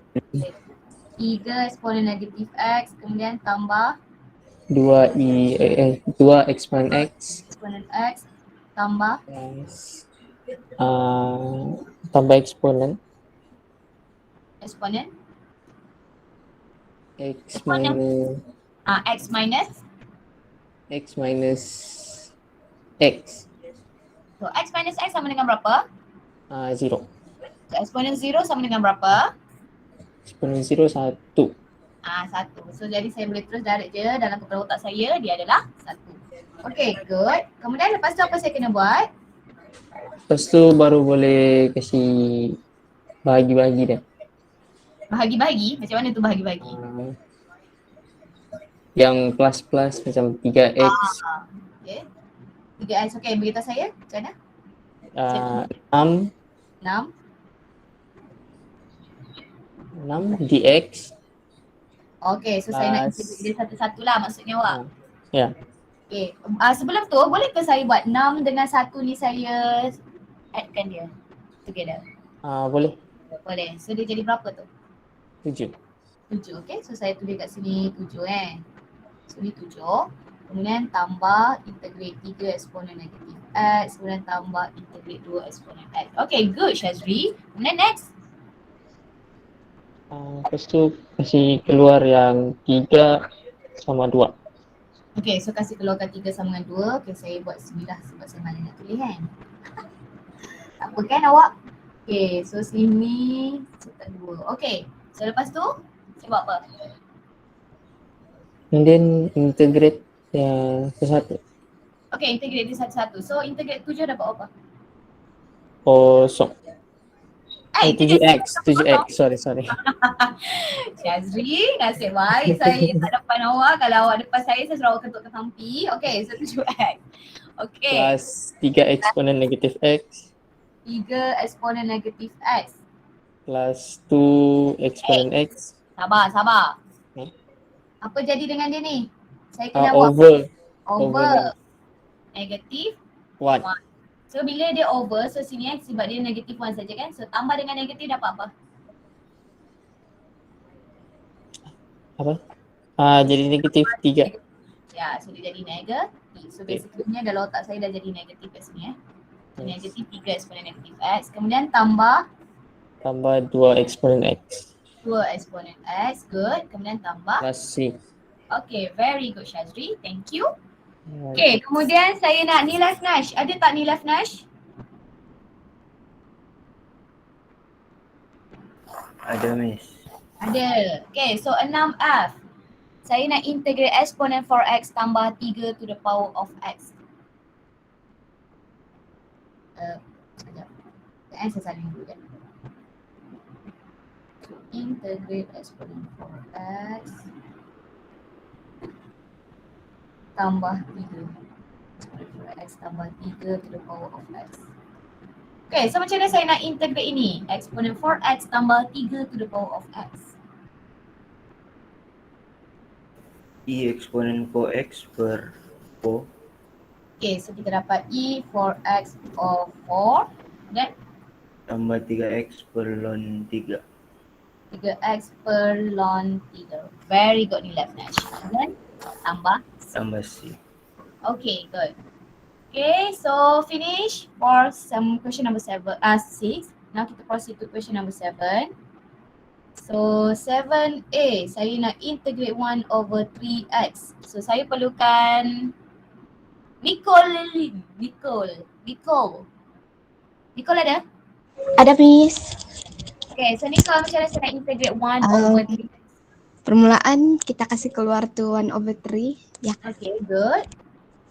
3 eksponen negatif X, kemudian tambah 2 eksponen X eksponen X, tambah tambah eksponen eksponen X minus X minus. X. So X minus X sama dengan berapa? 0. So eksponen 0 sama dengan berapa? Eksponen 0 1. 1. So jadi saya boleh terus direct je dalam kepala otak saya, dia adalah 1. Okay, good. Kemudian lepas tu apa saya kena buat? Lepas tu baru boleh kasih bahagi-bahagi dah. Bahagi-bahagi? Macam mana tu bahagi-bahagi? Yang plus macam 3x, Okay. 3X, okay, beritahu saya macam mana? 6 dx. Okay, so saya nak integrate dia satu-satu lah maksudnya awak. Ya. Okay, sebelum tu boleh ke saya buat 6 dengan 1 ni saya addkan dia together? Boleh. Boleh. So dia jadi berapa tu? 7. 7, okay. So saya tulis kat sini 7 So ni 7. Kemudian tambah integrate 3 eksponen negatif X. Kemudian tambah integrate 2 eksponen X. Okay, good Shazri. Kemudian next. Lepas tu kasih keluar yang 3 sama 2. Okay, so kasih keluarkan 3 sama dengan 2. Okay, saya buat sini lah sebab saya malas nak tulis kan. Tak apa kan awak? Okay, so sini cetak 2. Okay, so lepas tu saya buat apa? And then integrate yang satu. Okay, integrate dia satu-satu. So integrate 7 dapat apa? Kosong. 7x, sorry. Shazri, nasib baik saya tak depan awak. Kalau awak depan saya suruh awak ketuk ke tampi. Okay, so 7x. Okay. Plus 3 eksponen negatif X. 3 eksponen negatif X. Plus 2 eksponen X. Sabar. Hmm? Apa jadi dengan dia ni? Saya kena Over negatif 1. So bila dia over, so sini sebab dia negatif 1 saja kan. So tambah dengan negatif dapat apa? Jadi negatif 3. Ya, so dia jadi negatif. So basically dalam otak saya dah jadi negatif kat sini So negatif 3 eksponen negatif X. Kemudian tambah 2 eksponen X. 2 eksponen X, good. Kemudian tambah Plus 6. Okay, very good Shazri. Thank you. Okay, kemudian saya nak nilai Nash. Ada tak nilai Nash? Ada miss. Ada. Okay, so 6F. Saya nak integrate eksponen 4x tambah 3 to the power of x. Sekejap. Saya salin dulu kan. So, integrate eksponen 4x tambah 3. X tambah 3 to the power of x. Okay, so macam mana saya nak integrate ini? Eksponen 4x tambah 3 to the power of x. E eksponen 4x per 4 Okay, so kita dapat E 4x of 4 dan tambah 3x per ln 3. 3x per ln 3. Very good ni left Nash. Dan tambah C. Okay, good. Okay, so finish for some question number 6. Now kita proceed to question number 7. So 7A, saya nak integrate 1 over 3x. So saya perlukan Nicole ada? Ada Miss. Okay, so Nicole macam mana saya nak integrate 1 over 3x? Permulaan kita kasih keluar tuh 1/3 ya. Okay, good.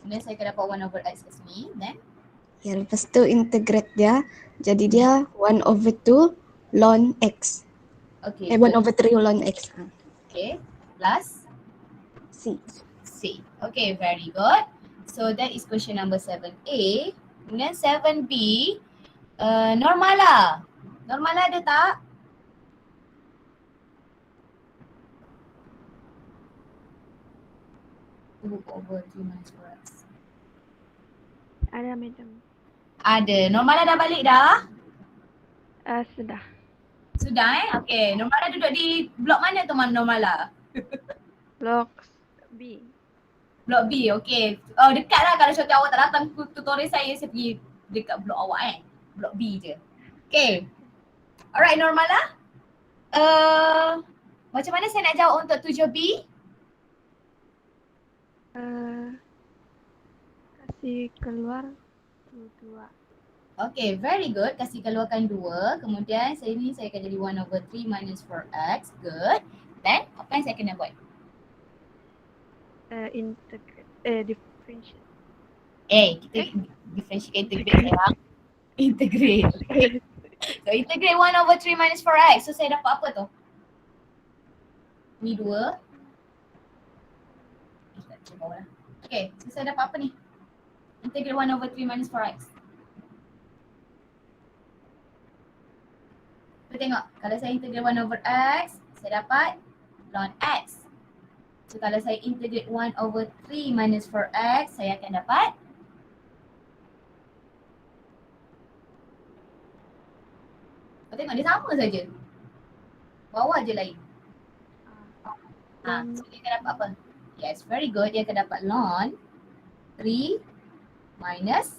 Kemudian saya akan dapat 1 over x kat sini. Then Ya, lepas tu integrate dia. Jadi dia 1/2 ln x. okay, 1/3 ln x. okay, plus C. C. Okay, very good. So that is question number 7A. Kemudian 7B, Normala. Normala ada tak? Over 3 minus 4x. Ada, Madam. Ada. Normala dah balik dah? Sudah. Sudah Okay. Normala duduk di blok mana tu Normala? Blok B. Blok B, okay. Oh, dekat lah kalau contoh awak tak datang tutorial saya pergi dekat blok awak Blok B je. Okay. Alright Normala. Macam mana saya nak jawab untuk 7B? Kasih keluar 2. Okay, very good. Kasih keluarkan 2. Kemudian saya akan jadi 1/3 minus 4x. Good. Then, apa yang saya kena buat? Differentiate. Kita integrate sekarang. Integrate. Okay. So, integrate 1/3 minus 4x. So, saya dapat apa tu? Ni 2. Okay, so saya dapat apa ni? Integrate 1/3 minus 4x. Kita tengok, kalau saya integrate 1/x, saya dapat ln x. So kalau saya integrate 1/3 minus 4x, saya akan dapat tengok dia sama saja. Bawah je lain. So dia akan dapat apa? Yes, very good. Dia akan dapat ln 3 minus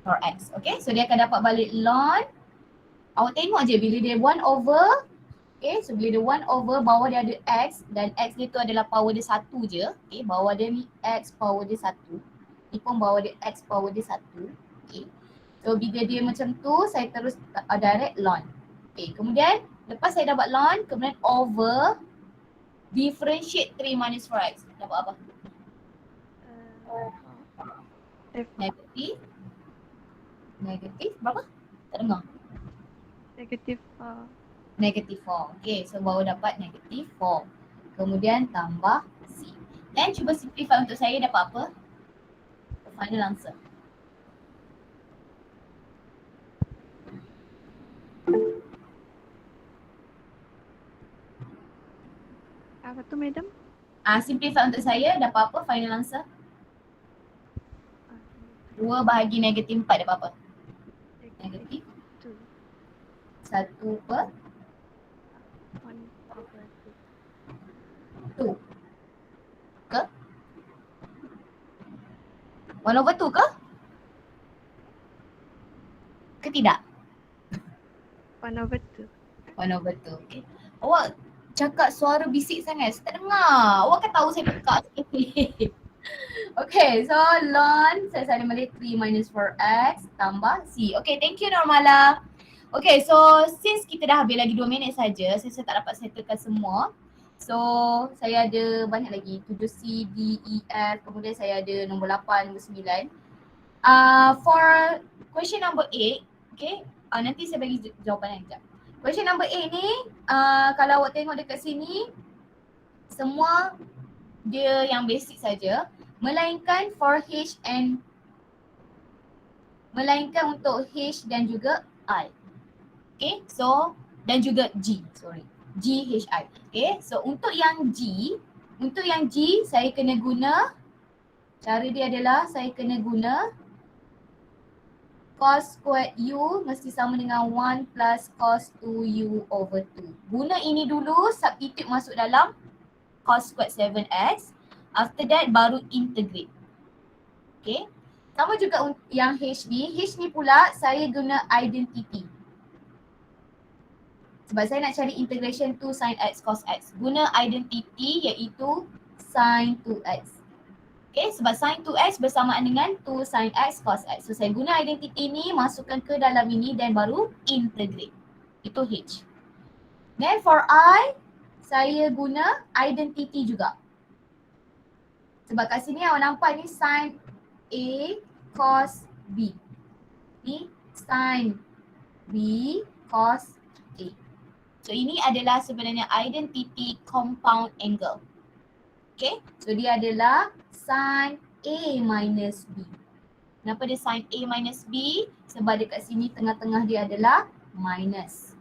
4x. Okay, so dia akan dapat balik ln. Awak tengok je bila dia 1/, okay, so bila dia 1/, bawah dia ada x dan x dia tu adalah power dia 1 je. Okay, bawah dia ni x power dia 1. Ni pun bawah dia x power dia 1. Okay, so bila dia macam tu, saya terus direct ln. Okay, kemudian lepas saya dapat ln, kemudian over differentiate 3 minus 4x. Dapat apa? Negatif. Negatif berapa? Tak dengar. Negatif 4. Okay, so baru dapat negatif 4. Kemudian tambah C. Dan cuba simplify untuk saya dapat apa? The final answer. Apa tu, Madam? Simplify untuk saya dapat apa final answer? 2 bahagi negatif 4 dapat apa? Negatif 1/2. Ke? 1/2 ke? Ke tidak? 1/2. 1/2. Okay. Awak cakap suara bisik sangat. Saya tak dengar. Awak kan tahu saya pekak sikit. Okay, so ln saya salin balik 3 minus 4x tambah C. Okay, thank you Normala. Okay, so since kita dah habis lagi 2 minit saja, saya tak dapat settlekan semua. So saya ada banyak lagi 7C, D, E, F, kemudian saya ada nombor 8, nombor 9. For question number 8, okay, nanti saya bagi jawapan sekejap. Question number 8 ni, kalau awak tengok dekat sini, semua dia yang basic saja. Melainkan for H and melainkan untuk H dan juga I. Okay, so dan juga G, G, H, I. Okay, so untuk yang G saya kena guna, cara dia adalah saya kena guna cos squared U mesti sama dengan 1 plus cos 2U over 2. Guna ini dulu, substitute masuk dalam cos squared 7x. After that baru integrate. Okay. Sama juga yang H ni pula saya guna identity. Sebab saya nak cari integration 2 sin x cos x. Guna identity iaitu sin 2x. Okay, sebab sin 2x bersamaan dengan 2 sin x cos x. So saya guna identity ni, masukkan ke dalam ini dan baru integrate. Itu H. Then for I, saya guna identity juga. Sebab kat sini awak nampak ni sin A cos B. Ni sin B cos A. So ini adalah sebenarnya identity compound angle. Okay, so dia adalah sin A minus B. Kenapa dia sin A minus B? Sebab dekat sini tengah-tengah dia adalah minus.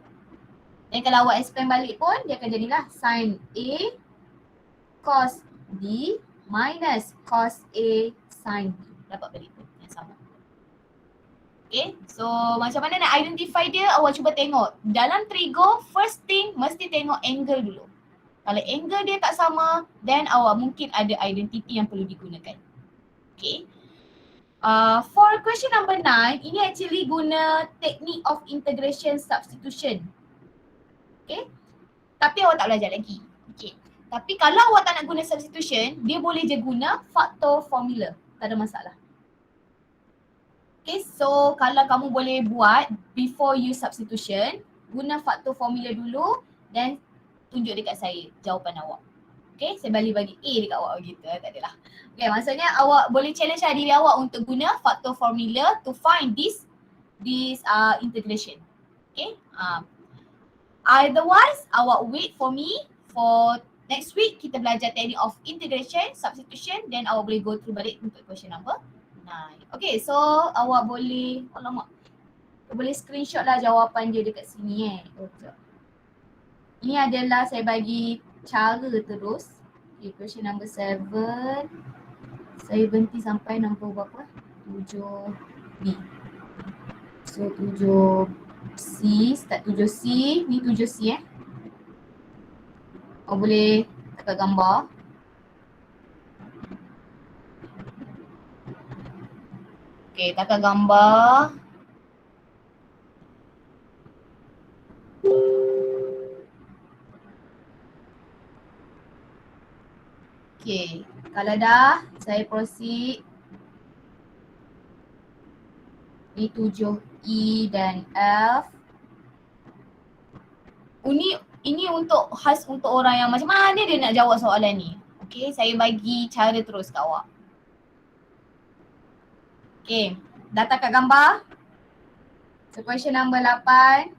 Dan kalau awak expand balik pun dia akan jadilah sin A cos B minus cos A sin B. Dapat balik pun yang sama. Okay, so macam mana nak identify dia? Awak cuba tengok. Dalam trigo, first thing mesti tengok angle dulu. Kalau angle dia tak sama, then awak mungkin ada identity yang perlu digunakan. Okay. For question number 9, ini actually guna technique of integration substitution. Okay. Tapi awak tak belajar lagi. Okay. Tapi kalau awak tak nak guna substitution, dia boleh je guna faktor formula. Tak ada masalah. Okay, so kalau kamu boleh buat before you substitution, guna faktor formula dulu dan tunjuk dekat saya jawapan awak. Okay, saya bagi A dekat awak begitu, tak adalah. Okay, maksudnya awak boleh challenge diri awak untuk guna faktor formula to find this integration. Okay, otherwise awak wait for me for next week kita belajar technique of integration, substitution, then awak boleh go through balik untuk question number 9. Okay, so awak boleh, boleh screenshot lah jawapan dia dekat sini Okay. Ini adalah saya bagi cara terus. Okay, question number 7. Saya berhenti sampai nombor berapa? 7B. So 7C, start 7C, ni 7C Awak boleh tekan gambar. Okay, tekan gambar. Okay, kalau dah, saya proceed. Ni 7E dan F. Ini untuk khas untuk orang yang macam mana dia nak jawab soalan ni. Okay, saya bagi cara terus kat awak. Okay, dah kat gambar. So question number 8.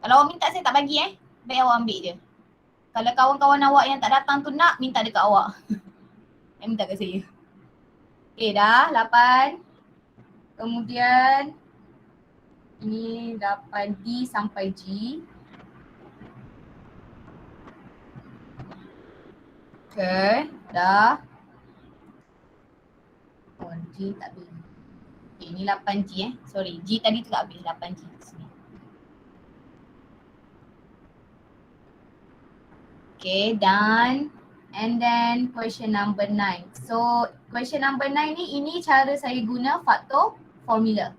Kalau awak minta saya tak bagi baik awak ambil je. Kalau kawan-kawan awak yang tak datang tu nak, minta dekat awak. Yang minta kat saya. Okay dah, 8. Kemudian ini 8D sampai G. Okay, dah. Oh, G tak habis. Okay, ni 8G Sorry, G tadi tu tak habis, 8G sini. Okay, done. And then question number 9. So question number 9 ni, ini cara saya guna faktor formula.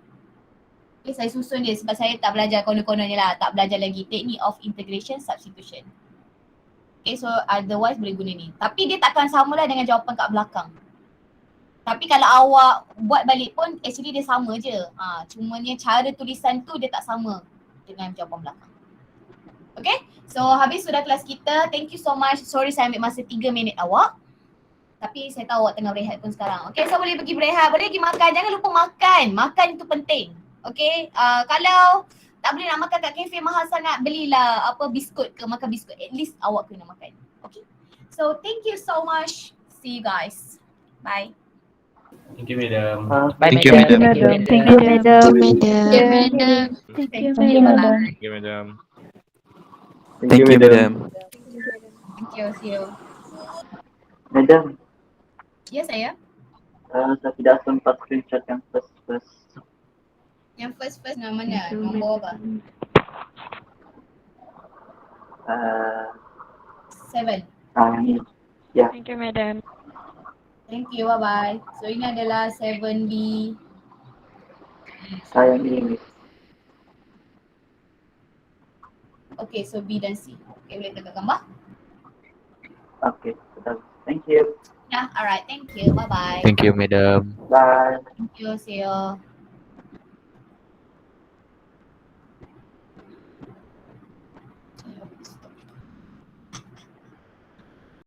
Okay, saya susun dia sebab saya tak belajar konon-kononnya lah. Tak belajar lagi technique of integration substitution. Okay, so otherwise boleh guna ni. Tapi dia takkan sama lah dengan jawapan kat belakang. Tapi kalau awak buat balik pun actually dia sama je. Cumanya cara tulisan tu dia tak sama dengan jawapan belakang. Okay, so habis sudah kelas kita. Thank you so much. Sorry saya ambil masa 3 minit awak. Tapi saya tahu awak tengah berehat pun sekarang. Okay, so boleh pergi berehat. Boleh pergi makan. Jangan lupa makan. Makan itu penting. Okay, kalau tak boleh nak makan kat kafe mahal sangat, belilah biskut ke, makan biskut. At least awak kena makan. Okay, so thank you so much. See you guys. Bye. Thank you, madam. Bye, Thank you, madam. madam. Thank you, madam. Madam. Thank you, Thank you, madam. Thank you, madam. Thank you, madam. Thank you. See you. Madam, Ya saya. saya tidak sempat screenshot yang first. Yang first nama mana? Nombor apa? 7. Yang ini. Ya, Thank you, madam. Thank you. Bye bye. So ini adalah 7B. saya yang ini. Okay, so B dan C. Okay, boleh tekan gambar? Okay, betul. Thank you. Yeah, alright. Thank you. Bye bye. Thank you, madam. Bye. Thank you. See you.